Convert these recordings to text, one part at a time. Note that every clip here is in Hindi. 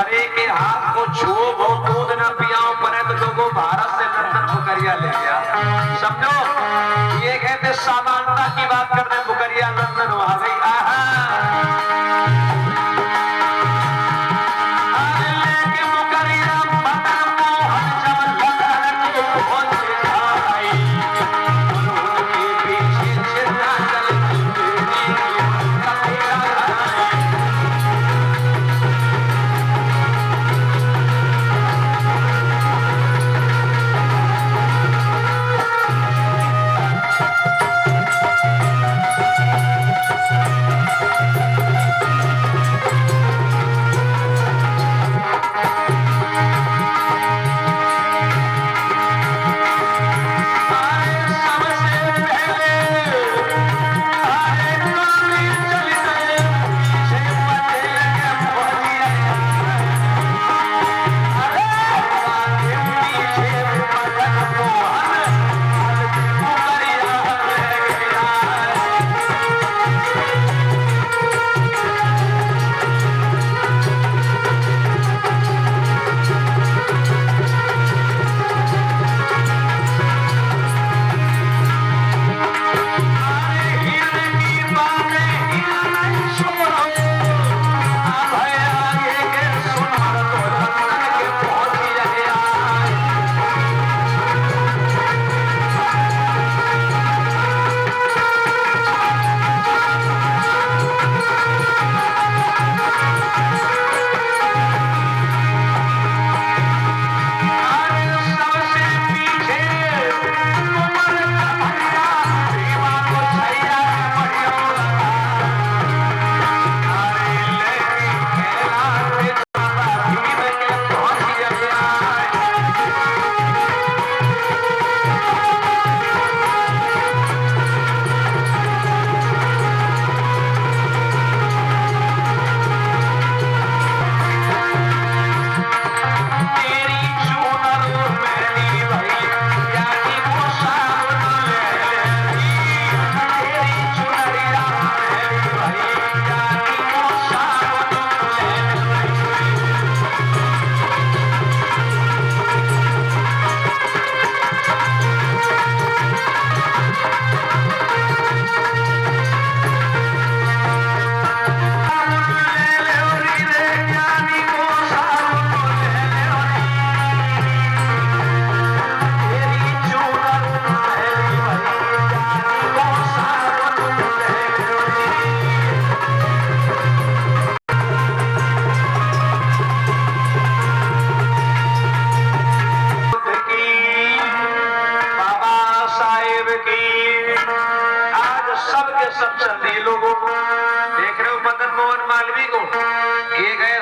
दूसरे के हाथ को छुओ वो दूध न पियाओ परंतु लोगों भारत से लंदन बुकरिया ले गया। समझो ये कहते समानता की बात कर रहे, बुकरिया लंदन वहां गई।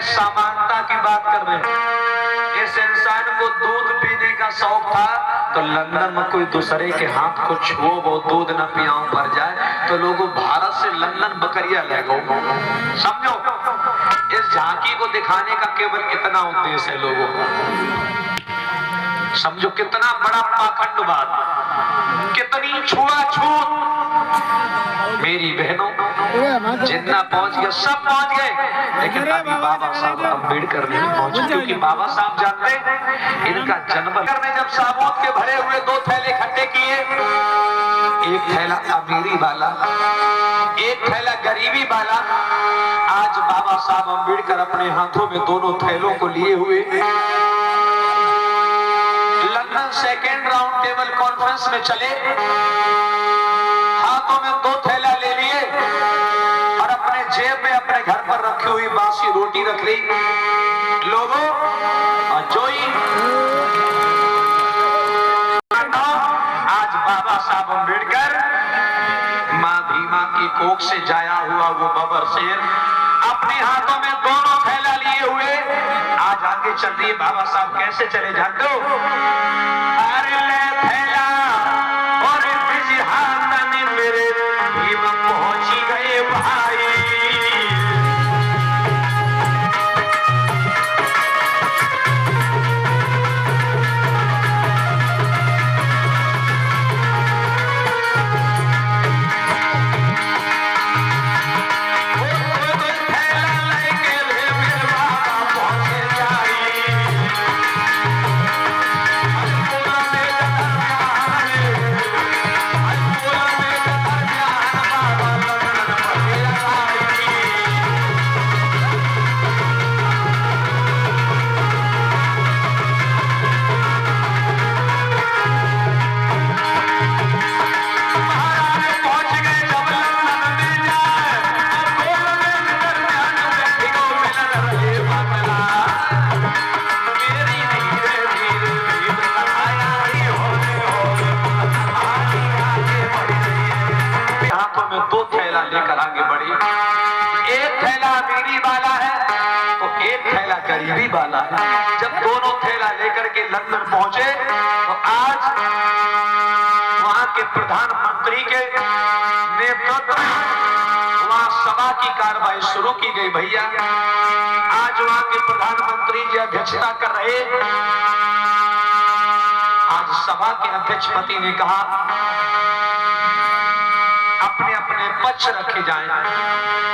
समानता की बात कर रहे हैं। इस इंसान को दूध पीने का शौक था तो लंदन में कोई दूसरे के हाथ को छुओ वो दूध न पियाओ पर जाए तो लोगों भारत से लंदन बकरिया ले गो। समझो इस झांकी को दिखाने का केवल इतना उद्देश्य है लोगों को। समझो कितना बड़ा पाखंडवाद, कितनी छुआछूत। मेरी बहनों जितना पहुंच गया सब पहुंच गए, लेकिन अभी बाबा साहब अम्बेडकर नहीं पहुंचे, क्योंकि बाबा साहब जानते इनका जन्म करने जब साबुत के भरे हुए 2 थैले इकट्ठे किए, एक थैला अमीरी वाला, एक थैला गरीबी वाला। आज बाबा साहब अम्बेडकर अपने हाथों में दोनों थैलों को लिए हुए London second round table conference में चले, हाथों में 2 थैला ले लिए और अपने जेब में अपने घर पर रखी हुई बासी रोटी रख ली। लोगों जोई आज बाबा साहब अम्बेडकर मां भीमा की कोख से जाया हुआ वो बबर शेर अपने हाथों में दोनों थैला लिए हुए आज आगे चल रही है। बाबा साहब कैसे चले जाते हो? अरे ले थैला और बिजी हाथ में मेरे भीमा पहुंची गए भाई। थैला लेके मेरे बाबा पहुंचे लेकर आगे बढ़ी। एक थैला अमीरी वाला है तो एक थैला गरीबी वाला है। जब दोनों थैला लेकर के लंदन पहुंचे तो आज वहां के प्रधानमंत्री के नेतृत्व वहां सभा की कार्रवाई शुरू की गई। भैया आज वहां के प्रधानमंत्री जी अध्यक्षता कर रहे। आज सभा के अध्यक्षपति ने कहा अपने अपने पक्ष रखे जाएं।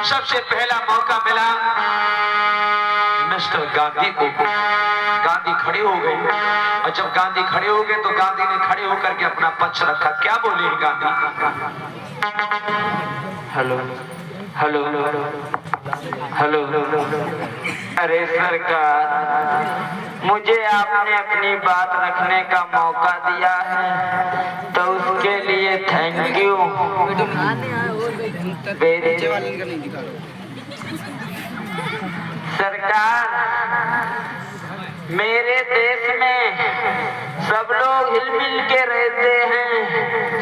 सबसे पहला मौका मिला मिस्टर गांधी को। गांधी खड़े हो गए और जब गांधी खड़े हो गए तो गांधी ने खड़े होकर के अपना पक्ष रखा। क्या बोले गांधी? Hello hello hello. अरे सरकार, मुझे आपने अपनी बात रखने का मौका दिया है तो उसके लिए थैंक यू। सरकार, मेरे देश में सब लोग हिलमिल के रहते हैं।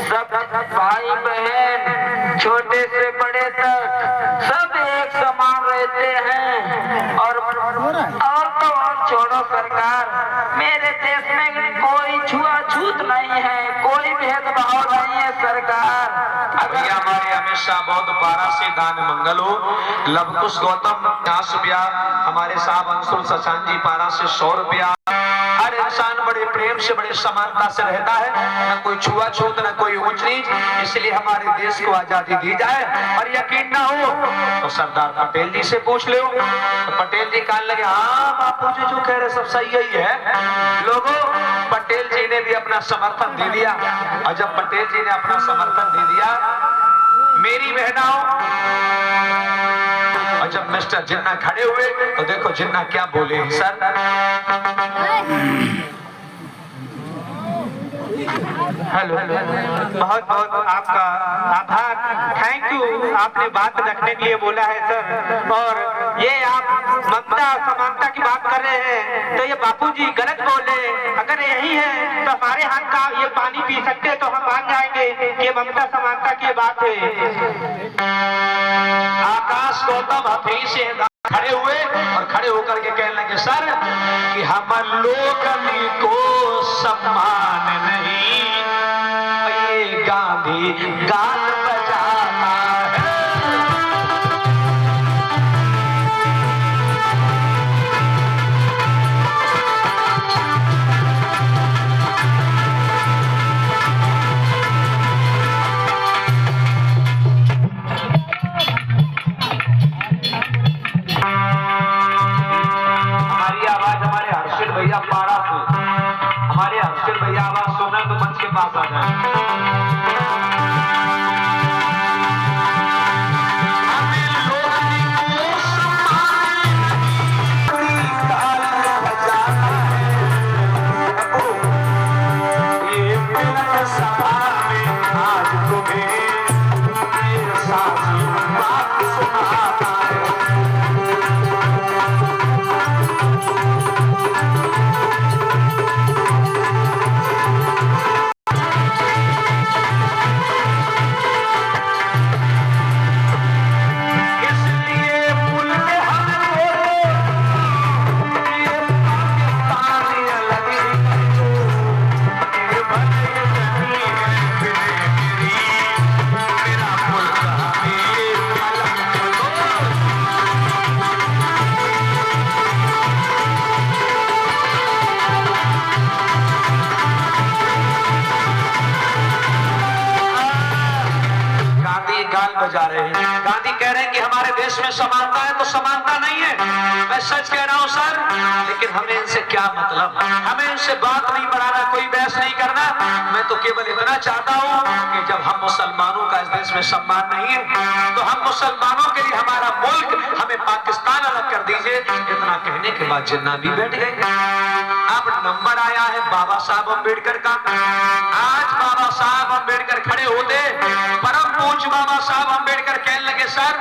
सब भाई बहन छोटे से बड़े तक सब एक समान रहते हैं। और तो और छोड़ो सरकार, मेरे देश में कोई छुआछूत नहीं है, कोई भेदभाव नहीं है सरकार। भैया हमारे हमेशा बहुत पारा से दान मंगल हो। लवकुश गौतम 50 रुपया, हमारे साहब अंशुल सचान जी पारा से 100 रुपया। हर इंसान बड़े प्रेम से बड़े समानता से रहता है, न कोई छुआछूत न कोई ऊंच नीच। इसलिए हमारे देश को आजादी दी जाए। और यकीन ना हो तो सरदार पटेल जी से पूछ लो। तो पटेल जी कहने लगे हाँ बापू जी जो कह रहे सब सही ही है। लोगों, पटेल जी ने भी अपना समर्थन दे दिया। और जब पटेल जी ने अपना समर्थन दे दिया, मेरी बहनाओं, और जब मिस्टर जिन्ना खड़े हुए तो देखो जिन्ना क्या बोले। सर हेलो, बहुत बहुत आपका आभार, थैंक यू। आपने बात रखने के लिए बोला है सर। और ये आप ममता समानता की बात कर रहे हैं तो ये बापूजी गलत बोले। अगर यही है तो हमारे हाथ का ये पानी पी सकते तो हम मान जाएंगे कि ये ममता समानता की बात है। आकाश गौतम हथेली से खड़े हुए और खड़े होकर के कहने लगे सर कि हम लोगों को सम्मान नहीं, ये गांधी गान बजाता है। भैया पारा से, हमारे हर्षिल भैया आवाज सुना तो मंच के पास आ जाए। जा रहे हैं। गांधी कह रहे हैं कि हमारे देश में समानता है तो समानता नहीं है। मैं सच कह रहा हूं सर, लेकिन हमें इनसे क्या मतलब, हमें इनसे बात नहीं बढ़ाना, कोई बहस नहीं करना। मैं तो केवल इतना चाहता हूं कि जब हम मुसलमानों का इस देश में सम्मान नहीं है तो हम मुसलमानों के लिए हमारा मुल्क, हमें पाकिस्तान अलग कर दीजिए। इतना कहने के बाद जिन्ना भी बैठ गए। अब नंबर आया है बाबा साहब अम्बेडकर का। आज बाबा साहब अम्बेडकर खड़े होते, परम पूज्य बाबा साहब अम्बेडकर कहने लगे सर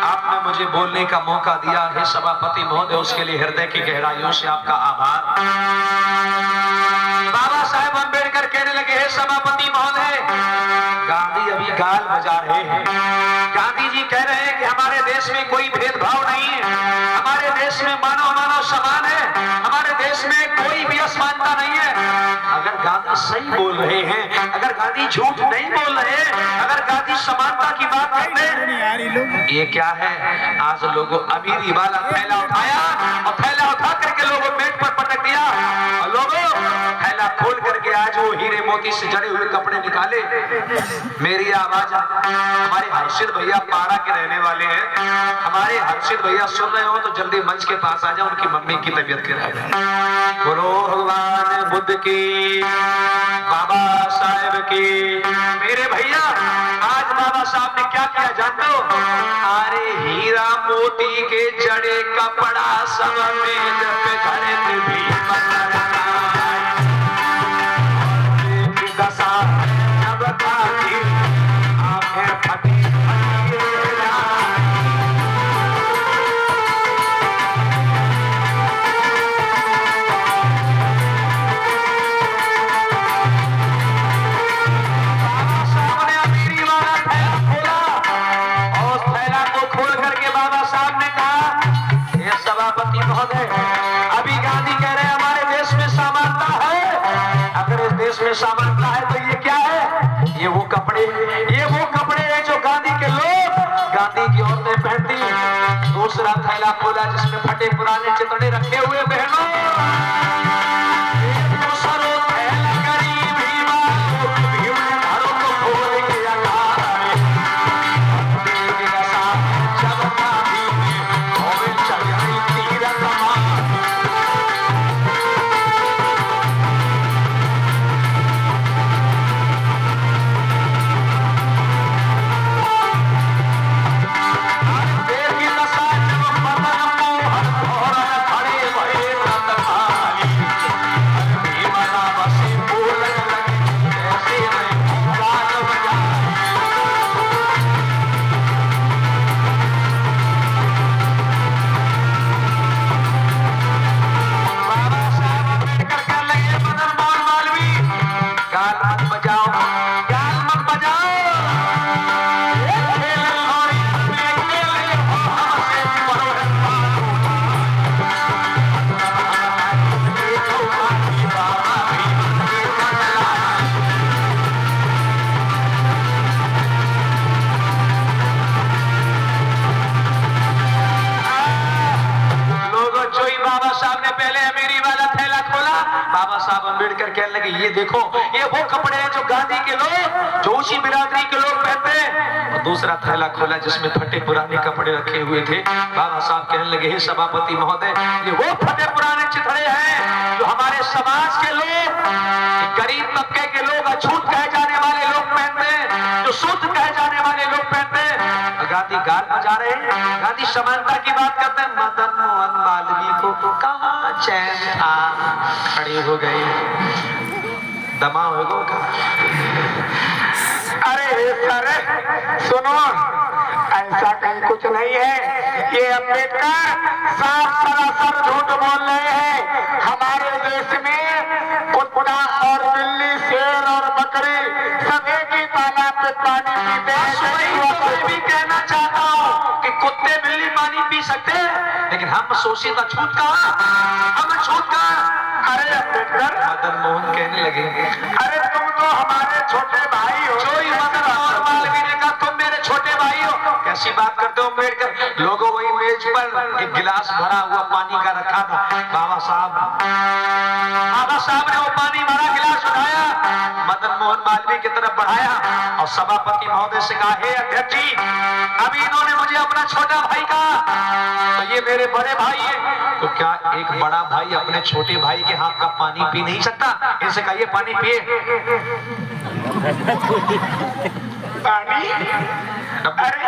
आपने मुझे बोलने का मौका दिया है सभापति महोदय, उसके लिए हृदय की गहराइयों से आपका आभार। बाबा साहब अम्बेडकर कहने लगे हे सभापति महोदय, गांधी अभी गाल बजा रहे हैं। गांधी कह रहे हैं कि हमारे देश में कोई भेदभाव नहीं है, हमारे देश में मानव मानव समान है, हमारे देश में कोई भी असमानता नहीं है। अगर गांधी सही बोल रहे हैं, अगर गांधी झूठ नहीं बोल रहे हैं, अगर गांधी समानता की बात करते हैं, ये क्या है? आज लोगों अमीरी वाला थैला उठाया और थैला उठा करके लोगों मेज पर पटक दिया और लोगों थैला खोल करके आज वो हीरे मोती से जड़े हुए कपड़े निकाले। मेरी आवाज हमारे हर्षित भैया पारा के रहने वाले हैं, हमारे हर्षित भैया सुन रहे हो तो जल्दी मंच के पास आ जाओ, उनकी मम्मी की तबीयत खराब है। बोलो भगवान बुद्ध की, बाबा साहेब की। मेरे भैया आज बाबा साहब ने क्या किया जानते हो? अरे हीरा मोती के जड़े कपड़ा सब मेज पे धरे थे भी दशा जब था आंखें फटी अभी गांधी कह रहे हैं हमारे देश में समानता है। अगर इस देश में समानता है तो ये क्या है? ये वो कपड़े हैं जो गांधी के लोग, गांधी की औरतें पहनती। दूसरा थैला खोला जिसमें फटे पुराने चितड़े रखे हुए बहनों, बाबा साहब अम्बेडकर कहने लगे ये देखो ये वो कपड़े हैं जो गांधी के लोग, जो उसी बिरादरी के लोग पहनते हैं। और दूसरा थैला खोला जिसमें फटे पुराने कपड़े रखे हुए थे। बाबा साहब कहने लगे हे सभापति महोदय, ये वो फटे पुराने चिथड़े हैं जो हमारे समाज के लोग, गरीब तबके के लोग, अछूत कहे जाने वाले लोग पहनते हैं, जो शुद्ध कहे जाने वाले लोग पहनते हैं। गांधी गाल बजा रहे हैं, गांधी समानता की बात करते हैं। मदन मोहन मालवीय को कहाँ चैन आ, खड़े हो गए, दमा हो गो। अरे सर सुनो, ऐसा कहीं कुछ नहीं है। ये अम्बेडकर साफ सरासर झूठ बोल रहे हैं। हमारे देश में कुत्ता और बिल्ली, शेर और बकरी सब एक ही तालाब पे पानी पीते हैं। मैं भी कहना चाहता हूँ कि कुत्ते बिल्ली पानी पी सकते हैं, लेकिन हम शोषित अछूत कहाँ, हम अछूत कहाँ? अरे अम्बेडकर, मदन मोहन कहने लगे अरे तुम तो हमारे छोटे भाई हो। जो ही मदन मोहन मालवीय ने कहा तुम मेरे छोटे भाई हो। कैसी बात करते हो अम्बेडकर? लोगों वही मेज पर एक गिलास भरा हुआ पानी का रखा था। बाबा साहब ने वो पानी भरा गिलास उठाया, मदन मोहन मालवीय की तरफ बढ़ाया और सभापति महोदय से कहा हे अध्यक्ष जी, अभी इन्होंने मुझे अपना छोटा भाई कहा, तो ये मेरे बड़े भाई है, तो क्या एक बड़ा भाई अपने छोटे भाई के हाथ का पानी पी नहीं सकता? इनसे कहिए पानी पिए। पानी? अरे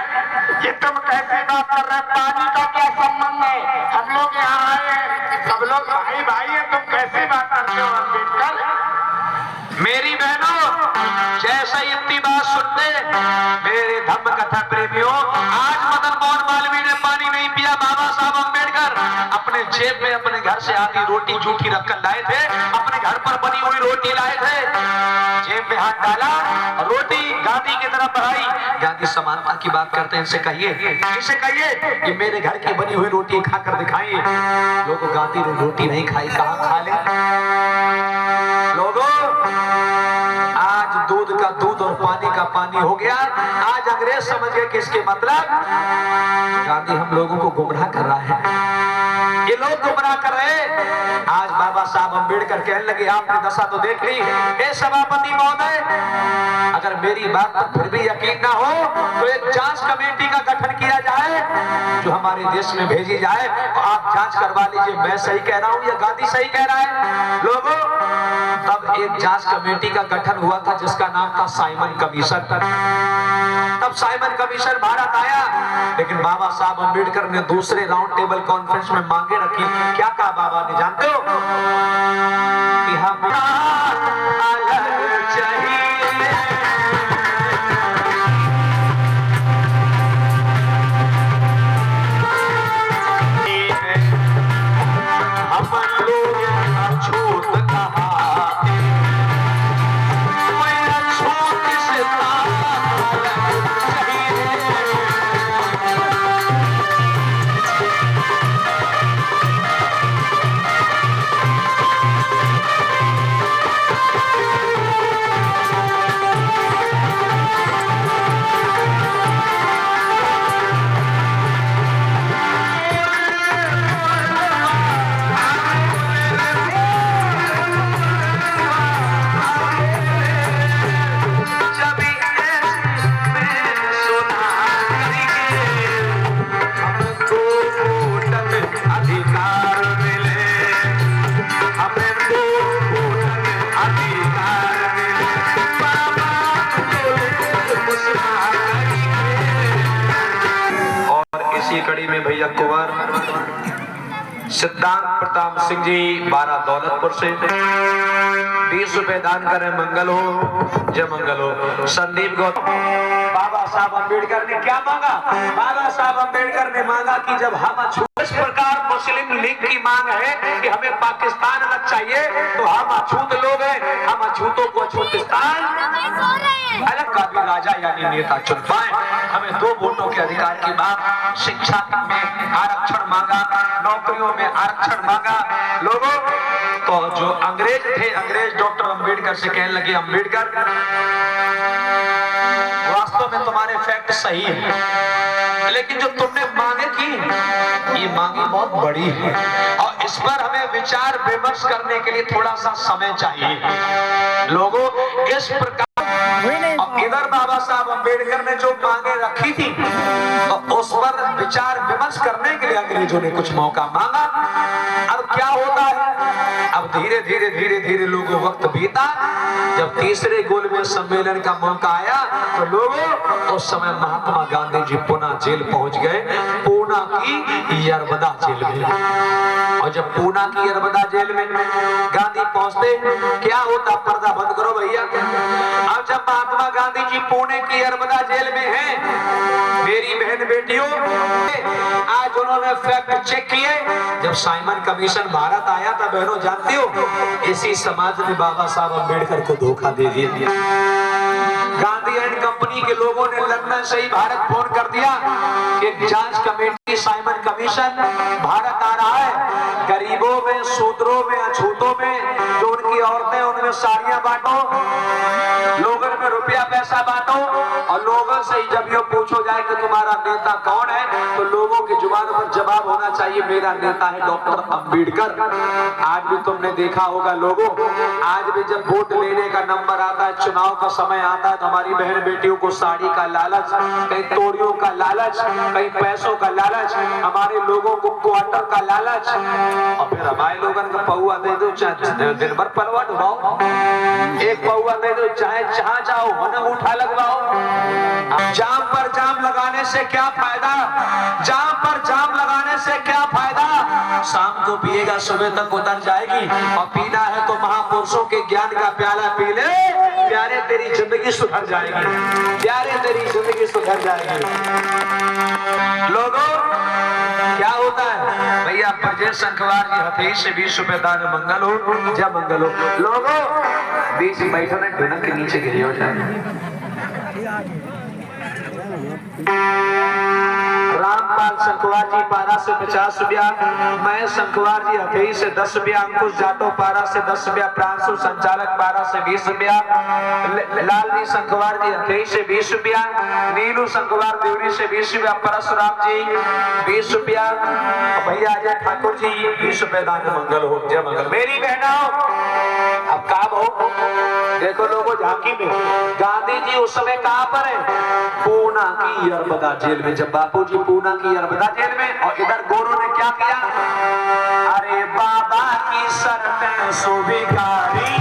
ये तुम कैसे बात कर रहे हैं? पानी का क्या संबंध है? हम लोग यहाँ आए हैं, सब लोग भाई भाई हैं, तुम कैसे बात करते हो अम्बेडकर? मेरी बहनों, जैसा इतनी बात सुनते मेरे धम्म कथा प्रेमियों, आज मदन मोहन मालवीय ने पानी नहीं पिया। बाबा साहब अम्बेडकर अपने जेब में अपने घर से आती रोटी जूठी रखकर लाए थे, अपने घर पर बनी हुई रोटी लाए थे। जेब में हाथ डाला, रोटी गांधी की तरफ बढ़ाई। गांधी समानता की बात करते हैं, इनसे कहिए, इसे कहिए कि मेरे घर की बनी हुई रोटी खाकर दिखाइए। लोगों, गांधी ने रोटी नहीं खाई, कहां खा ले? लोगों, आज दूध का दूध और पानी का पानी हो गया। आज अंग्रेज समझ गए कि इसके मतलब गांधी हम लोगों को गुमराह कर रहा है, ये लोग गुमराह कर रहे हैं। आज बाबा साहब अम्बेडकर कहने लगे आपने दशा तो देख ली। हे सभापति महोदय, अगर मेरी बात पर फिर भी यकीन ना हो तो एक जांच कमेटी का गठन किया जाए जो हमारे देश में भेजी जाए। तो आप जांच करवा लीजिए, मैं सही कह रहा हूं या गांधी सही कह रहा है। लोगों, तब एक जांच कमेटी का गठन हुआ था जिसका नाम था साइमन कमीशन। तब साइमन कमीशन भारत आया, लेकिन बाबा साहब अम्बेडकर ने दूसरे राउंड टेबल कॉन्फ्रेंस में मांगे रखी। क्या कहा बाबा ने, जानते हो? कि हम अलग चाहिए, हम लोग अछूत कहाते, मैं अछूत से कड़ी में भैया कुंवर सिद्धांत प्रताप सिंह जी 12 दौलतपुर से 20 रुपए दान करें। मंगल हो, जय मंगल हो। संदीप गौतम। बाबा साहब अम्बेडकर ने क्या मांगा? बाबा साहब अम्बेडकर ने मांगा कि जब हम अछूत, इस प्रकार मुस्लिम लीग की मांग है कि हमें पाकिस्तान अलग चाहिए, तो हम अछूत लोग हैं, हम अछूतों को अछूतिस्तान अलग का भी राजा यानी नेता चुन पाए। हमें 2 वोटों के अधिकार की बात, शिक्षा में आरक्षण मांगा, नौकरियों में आरक्षण मांगा। लोगों, तो जो अंग्रेज थे, अंग्रेज डॉक्टर अम्बेडकर से कहने लगे, अम्बेडकर वास्तव में तुम्हारे फैक्ट सही है, लेकिन जो तुमने मांगे की, ये मांगी बहुत बड़ी है और इस पर हमें विचार विमर्श करने के लिए थोड़ा सा समय चाहिए। लोगों, इस प्रकार इधर बाबा साहब अम्बेडकर ने जो मांगे रखी थी, तो उस पर विचार विमर्श करने के लिए अंग्रेजों ने कुछ मौका मांगा। अब क्या होता है, अब धीरे धीरे धीरे धीरे लोगों वक्त बीता। जब तीसरे गोलमेज सम्मेलन का मौका आया तो लोगों, उस समय महात्मा गांधी जी पुणे जेल पहुंच गए, पूना की यरबदा जेल में। और जब पूना की यरबदा जेल में गांधी पहुंचते, क्या होता? पर्दा बंद करो भैया। अब जब महात्मा गांधी जी पुणे की यरबदा जेल में हैं, मेरी बहन बेटियों, आज उन्होंने फैक्ट चेक किए। जब साइमन कमीशन भारत आया था, बहनों जानती हो, इसी समाज ने बाबा साहब अम्बेडकर को धोखा दे दिया। गांधी एंड कंपनी के लोगों ने लंदन से ही भारत फोन कर दिया कि जांच कमेटी साइमन कमीशन भारत आ रहा है, गरीबों में, शूद्रों में, अछूतों में, जो उनकी औरतें, उनमें साड़ियां बांटो, लोगों में रुपया पैसा बांटो, और लोगों से ही जब ये पूछो जाए कि तुम्हारा नेता कौन है, तो लोगों की जुबान पर जवाब होना चाहिए, मेरा नेता है डॉक्टर अम्बेडकर। आज भी तुमने देखा होगा लोगों, आज भी जब वोट लेने का नंबर आता है, चुनाव का समय आता है, तो हमारी बहन बेटियों को साड़ी का लालच, कहीं तोड़ियों का लालच, कहीं पैसों का लालच, हमारे लोगों को क्वार्टर का लालच, और फिर हमारे लोगों को पौआ दे दो, चाहे दिन भर पलवा डुबाओ, एक पौआ दे दो, चाहे जहां जाओ उठा लगवाओ। जाम पर जाम लगाने से क्या फायदा? जाम पर जाम लगाने से क्या फायदा? शाम को पिएगा, सुबह तक उतर जाएगी, और पीना है तो महापुरुष महापुरुषों के ज्ञान का प्याला पी ले प्यारे, तेरी जिंदगी सुधर जाएगी, प्यारे तेरी जिंदगी सुधर जाएगी। लोगों क्या होता है भैया, ब्रजेश शंखवार जी हथेली से 20 रुपए दान, मंगल हो जय मंगल हो। लोगों बीच बैठो ने ढुनक के नीचे गिरी हो जाए। रामपाल शंखवार जी पारा से 50 रुपया, महेश शंखवार जी हथेली से 10 रुपया, अंकुश जाटो पारा से 10 रुपया, प्रांशु संचालक पारा से 20 रुपया, लाल जी शंखवार जी हथेली से 20 रुपया, नीलू शंखवार देवरी से 20 रुपया, परशुराम जी 20 रुपया, भैया अजय ठाकुर जी 20 रुपए दान, मंगल हो जय मंगल। मेरी बहनों अब काम हो, देखो लोगों झांकी में गांधी जी उस समय कहां पर है, पूना की यरबदा जेल में। जब बापू जी पूना की यरबदा जेल में और इधर गोरों ने क्या किया, अरे बाबा की शर्तें स्वीकारी,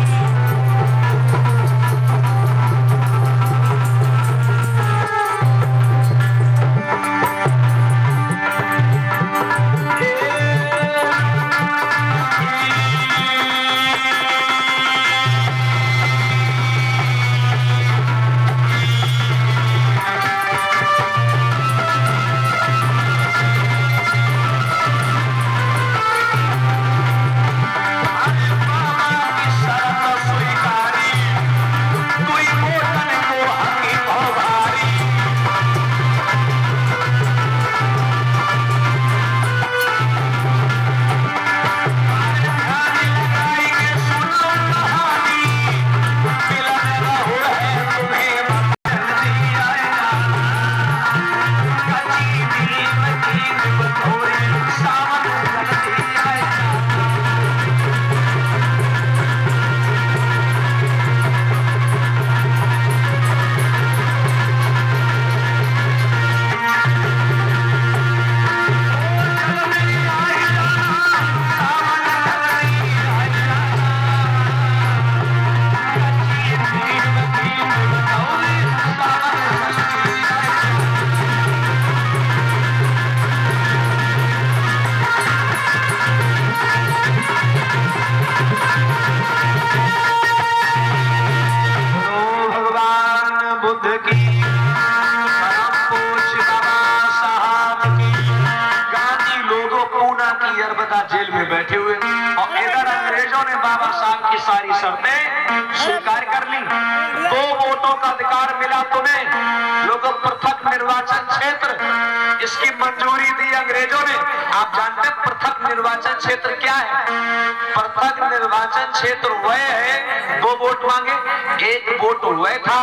जेल में बैठे हुए और इधर अंग्रेजों ने बाबा साहब की सारी शर्तें स्वीकार कर ली। 2 वोटों का अधिकार मिला तुम्हें, लोगों पृथक निर्वाचन क्षेत्र इसकी मंजूरी दी अंग्रेजों ने। आप जानते हैं पृथक निर्वाचन क्षेत्र क्या है? पृथक निर्वाचन क्षेत्र वह है, 2 वोट मांगे, 1 वोट वह था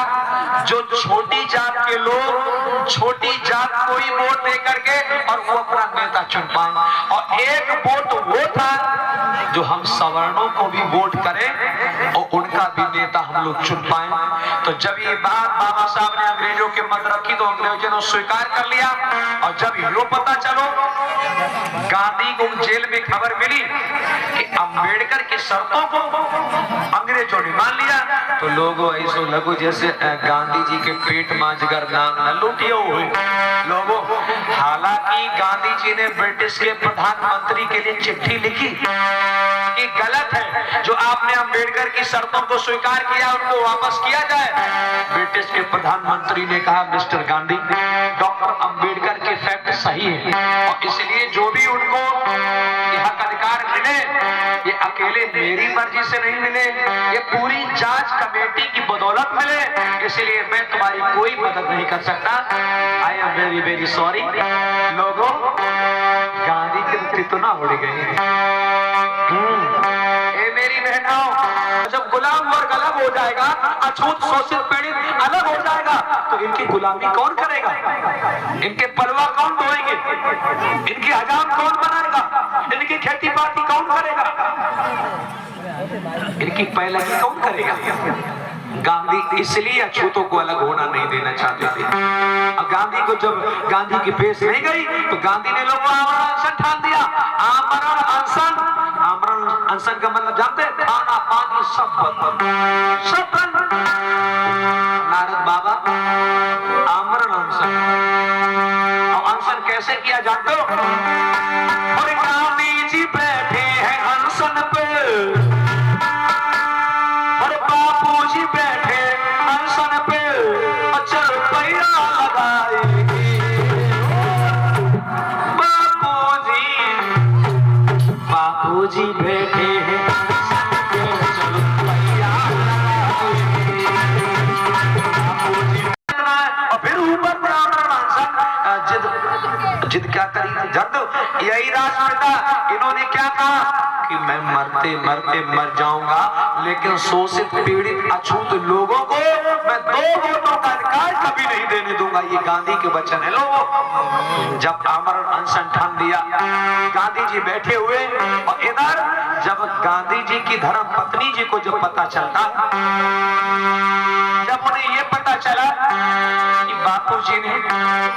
जो छोटी जात के लोग छोटी जात को ही वोट दे करके और वो अपना नेता चुन पाए, और 1 वोट वो था जो हम सवर्णों को भी वोट करें और उनका भी नेता हम लोग चुन पाए। तो जब ये बात बाबा साहब ने अंग्रेजों के मत रखी तो अंग्रेजों ने स्वीकार कर लिया। और जब यो पता चलो गांधी को जेल में खबर मिली कि अंबेडकर की शर्तों को अंग्रेजों ने मान लिया, तो लोगों ऐसा लगो जैसे गांधी जी के पेट मांझकर नाम न लूटियो हुए लोगों। हालांकि गांधी जी ने ब्रिटिश के प्रधानमंत्री के लिए चिट्ठी लिखी कि गलत है जो आपने अंबेडकर की शर्तों को स्वीकार किया, उनको वापस किया जाए। ब्रिटिश के प्रधानमंत्री ने कहा मिस्टर गांधी, डॉक्टर अंबेडकर के फैक्ट सही है और इसलिए जो भी उनको हक अधिकार मिले ये अकेले मेरी मर्जी से नहीं मिले, ये पूरी जांच कमेटी की बदौलत मिले, इसलिए मैं तुम्हारी कोई मदद नहीं कर सकता। I am very very sorry. लोगों गांधी की रुचि तो ना उड़ गई। मेरी बहनों, जब गुलाम वर्ग अलग हो जाएगा, अछूत शोषित पीड़ित अलग हो जाएगा, तो इनकी गुलामी कौन करेगा? इनके पलवा कौन ढोएंगे? इनकी हजाम कौन बनाएगा? इनकी खेती बाड़ी कौन करेगा? इनकी पहलगी कौन करेगा? गांधी इसलिए अछूतों को अलग होना नहीं देना चाहते थे। अब गांधी को जब गांधी की पेश नहीं गई तो गांधी ने लोगों को आमरण अनशन ठान दिया। आमरण अनशन, आमरण अनशन का मतलब जानते हैं? खाना पानी सब बंद, सब बंद। नारद बाबा आमरण अनशन, और अनशन कैसे किया जानते हो? और गांधी जी बैठे हैं अनशन पे, बैठे हैं और फिर ऊपर जिद क्या करी जद यही राजपिता इन्होंने क्या कहा कि मैं मरते मरते मर जाऊंगा, लेकिन शोषित पीड़ित अछूत लोगों को मैं 2 वोटों का अधिकार कभी नहीं देने दूंगा। ये गांधी के वचन है लोगों। जब आमरण अनशन ठान दिया, गांधी जी बैठे हुए, और इधर जब गांधी जी की धर्म पत्नी जी को जब पता चलता, जब उन्हें ये पता चला कि बापू जी ने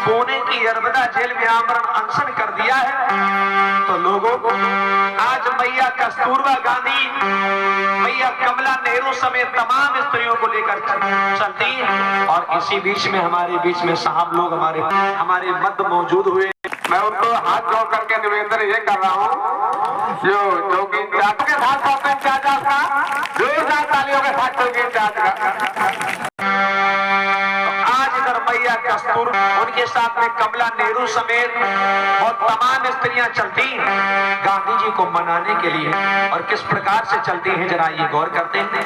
पुणे की यरबदा जेल में आमरण अनशन कर दिया है, तो लोगों को आज मैया कस्तूरबा गांधी, मैया कमला नेहरू समेत तमाम स्त्रियों को लेकर चलती हैं। और इसी बीच में हमारे बीच में साहब लोग हमारे मध्य मौजूद हुए। मैं उनको हाथ जोड़ करके निवेदन ये कर रहा हूँ, जो जोगी इंचार्ज के साथ इंचार्ज का जोरदार तालियों के साथ जोगी इंचार्ज का। आज इधर मैया कस्तूर, उनके साथ में कमला नेहरू समेत और तमाम स्त्रियां चलती गांधी जी को मनाने के लिए। और किस प्रकार से चलती हैं जरा ये गौर करते हैं।